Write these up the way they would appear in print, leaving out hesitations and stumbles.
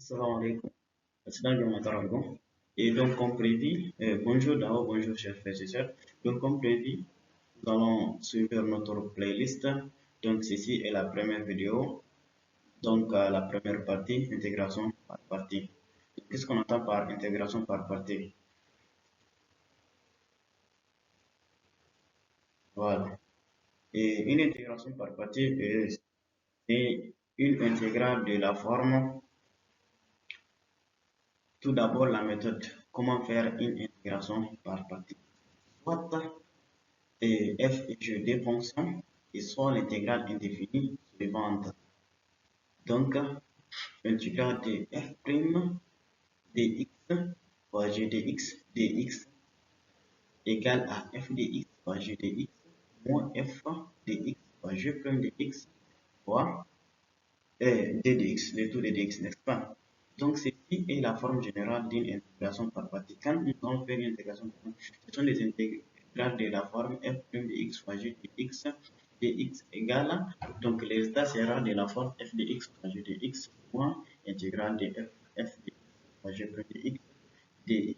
Assalamu alaikum. Assalamu alaikum. Et donc, comme prévu, bonjour d'abord, bonjour chers frères et sœurs. Donc, comme prévu, nous allons suivre notre playlist. Donc, ceci est la première vidéo. Donc, la première partie, intégration par partie. Qu'est-ce qu'on entend par intégration par partie? Voilà. Et une intégration par partie c'est une intégrale de la forme. Tout d'abord, la méthode. Comment faire une intégration par partie? Soit et f est jeu des fonctions et soit l'intégrale indéfinie suivante. Donc, l'intégrale de f' dx fois g dx égale à f dx fois g dx moins f dx fois g' dx fois ddx, le tout de dx, n'est-ce pas? Donc, ceci est la forme générale d'une intégration par partie. Quand nous allons faire une intégration par partie, ce sont des intégrales de la forme f' de x fois g de x dx égale à, donc le résultat sera de la forme f de x fois g de x moins intégrale de f de x fois g' de x dx.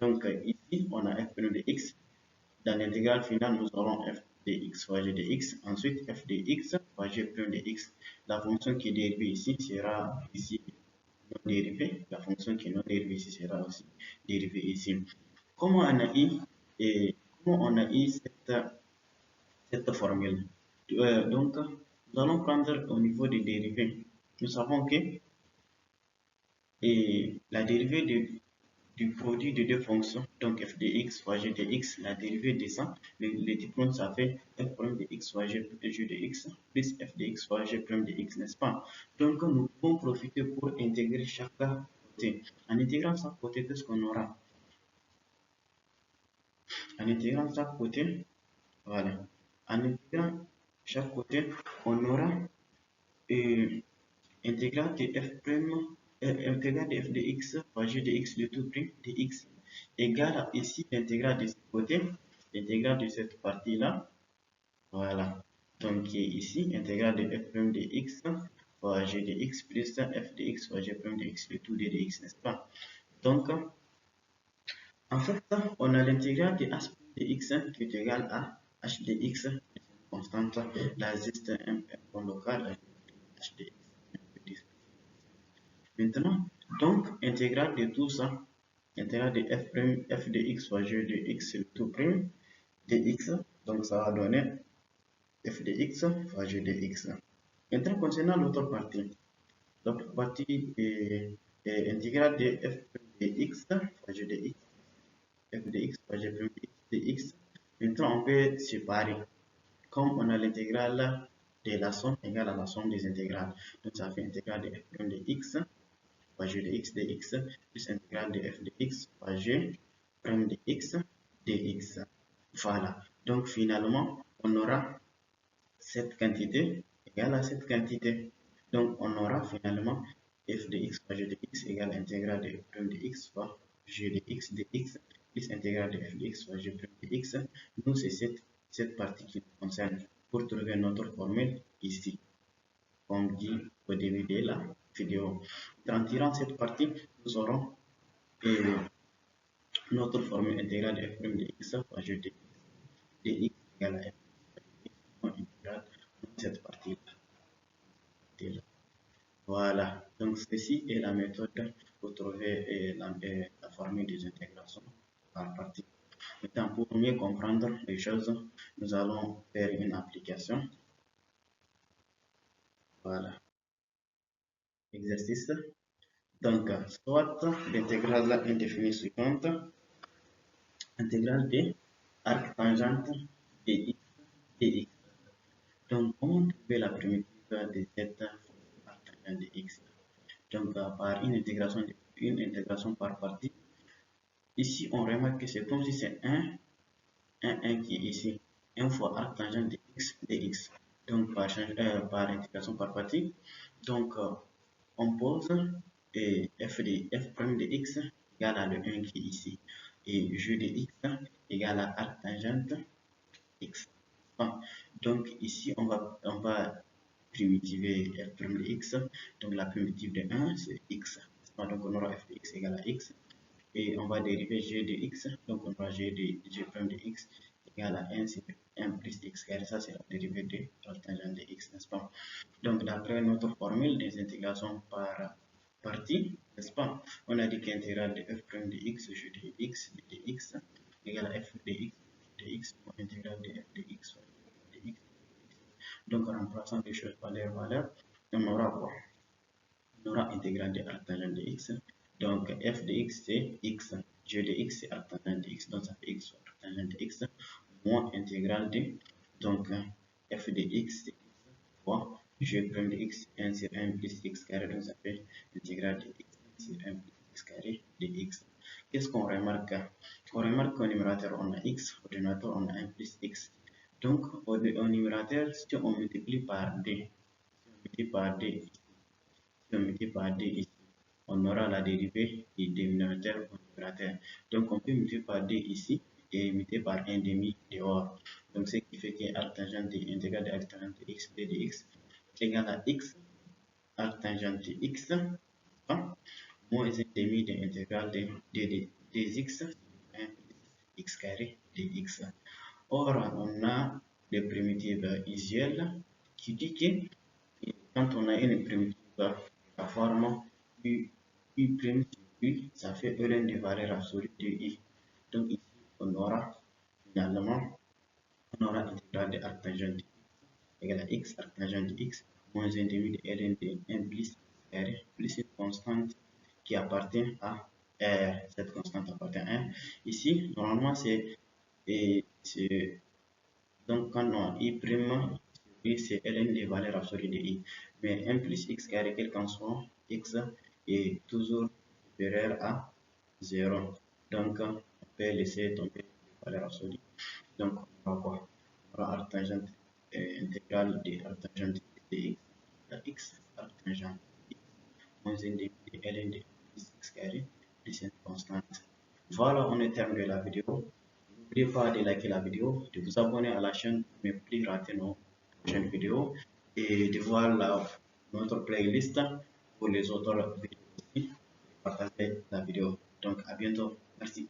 Donc, ici, on a f' de x. Dans l'intégrale finale, nous aurons f de x fois g de x, ensuite f de x fois g' de x. La fonction qui est dérivée ici sera ici non dérivée. La fonction qui est non dérivée ici sera aussi dérivée ici. Comment on a eu, et comment on a eu cette formule? Donc, nous allons prendre au niveau des dérivés. Nous savons que la dérivée du produit de deux fonctions, donc f de x fois g de x, la dérivée de ça, le diplôme, ça fait f' de x fois g de x plus f de x fois g' de x, n'est-ce pas? Donc, nous pouvons profiter pour intégrer chaque côté. En intégrant chaque côté, qu'est-ce qu'on aura? En intégrant chaque côté, voilà. En intégrant chaque côté, on aura intégrale de intégrale de f de x fois g de x de tout prime de x égale à ici l'intégrale de ce côté, l'intégrale de cette partie-là. Voilà. Donc ici, intégrale de f' de x fois g de x plus f de x fois g' de x de tout d de x, n'est-ce pas? Donc, en fait, on a l'intégrale de h de x qui est égale à h de x, constante, là existe un point local, h de x. Maintenant, donc, intégrale de tout ça, intégrale de f de x fois g de x tout prime dx, donc ça va donner f de x fois g de x. Maintenant, concernant l'autre partie est intégrale de f de x fois g de x, f de x fois g de x dx. Maintenant, on peut séparer. Comme on a l'intégrale de la somme égale à la somme des intégrales. Donc, ça fait intégrale de f' de x fois g de x dx plus intégrale de f de x fois g prime de x dx. Voilà. Donc finalement, on aura cette quantité égale à cette quantité. Donc on aura finalement f de x fois g de x égale intégrale de f prime de x fois g de x dx plus intégrale de f de x fois g prime de x. Nous, c'est cette partie qui nous concerne pour trouver notre formule ici, comme dit au début de la vidéo. En tirant cette partie, nous aurons notre formule intégrale de f' de x fois g de x égale à f intégrale de cette partie-là. Voilà, donc ceci est la méthode pour trouver la formule des intégrations par partie. Maintenant, pour mieux comprendre les choses, nous allons faire une application. Voilà, exercice. Donc, soit l'intégrale indéfinie suivante, intégrale de arc tangente dx dx. Donc, comment trouver la primitive de cette arc tangente de x? Donc, par une intégration par partie. Ici, on remarque que c'est comme si c'est 1 qui est ici. 1 fois arc tangente de x dx. Donc, par intégration par partie. Donc, on pose f' de x égale à le 1 qui est ici. Et g de x égale à arc tangente x. Donc, ici, on va primitiver f' de x. Donc la primitive de 1 c'est x. Donc on aura f de x égale à x. Et on va dériver g de x. Donc on aura g' de x égale à 1 sur 1 plus x carré. Ça c'est la dérivée de l'arctangente de x, n'est-ce pas? Donc d'après notre formule des intégrations par partie, n'est-ce pas? On a dit qu'intégrale de f' de x, g de x dx égale à f de x dx moins intégrale de f de x dx. Donc en remplaçant les choses par leurs valeurs, on aura quoi? On aura intégrale de arctangente de x. Donc f de x c'est x, g de x c'est arctangente de x, donc ça fait x soit arctangente de x moins intégrale de, donc f de x c'est x fois g' de x 1 sur 1 plus x carré, donc ça fait intégrale de x sur 1 plus x carré de x. Qu'est-ce qu'on remarque? On remarque qu'au numérateur on a x, au dénominateur on a 1 plus x. Donc au numérateur, si on multiplie par d, si on multiplie par d ici, on aura la dérivée du dénominateur au numérateur. Donc on peut multiplier par d ici et multiplier par 1 demi dehors. Donc ce qui fait que arctangente de intégrale de arctangente de x d de x égale à x arctangente de x moins 1 demi de l'intégrale de dx 1 plus x carré dx. Or, on a les primitives usuelles qui dit que quand on a une primitive de la forme u sur u, ça fait ln de valeur absolue de i. Donc ici, on aura finalement, on aura intégrale de arctangente de x égale à x arctangente de x moins 1 demi de ln de 1 plus x carré plus une constante qui appartient à R. Cette constante appartient à R. Ici, normalement, c'est donc quand on a i prime, c'est ln des valeurs absolues de i. Mais 1 plus x carré, quel qu'en soit, x est toujours supérieur à 0. Donc, on peut laisser tomber les valeurs absolues. Donc, on va quoi? On aura arctangente intégrale de arctangente de x à x arctangente de x moins 1 demi de ln de x carré plus une constante. Voilà, on est terminé de la vidéo. N'oubliez pas de liker la vidéo, de vous abonner à la chaîne pour ne plus rater nos prochaines vidéos et de voir notre playlist pour les autres vidéos aussi et partager la vidéo. Donc à bientôt. Merci.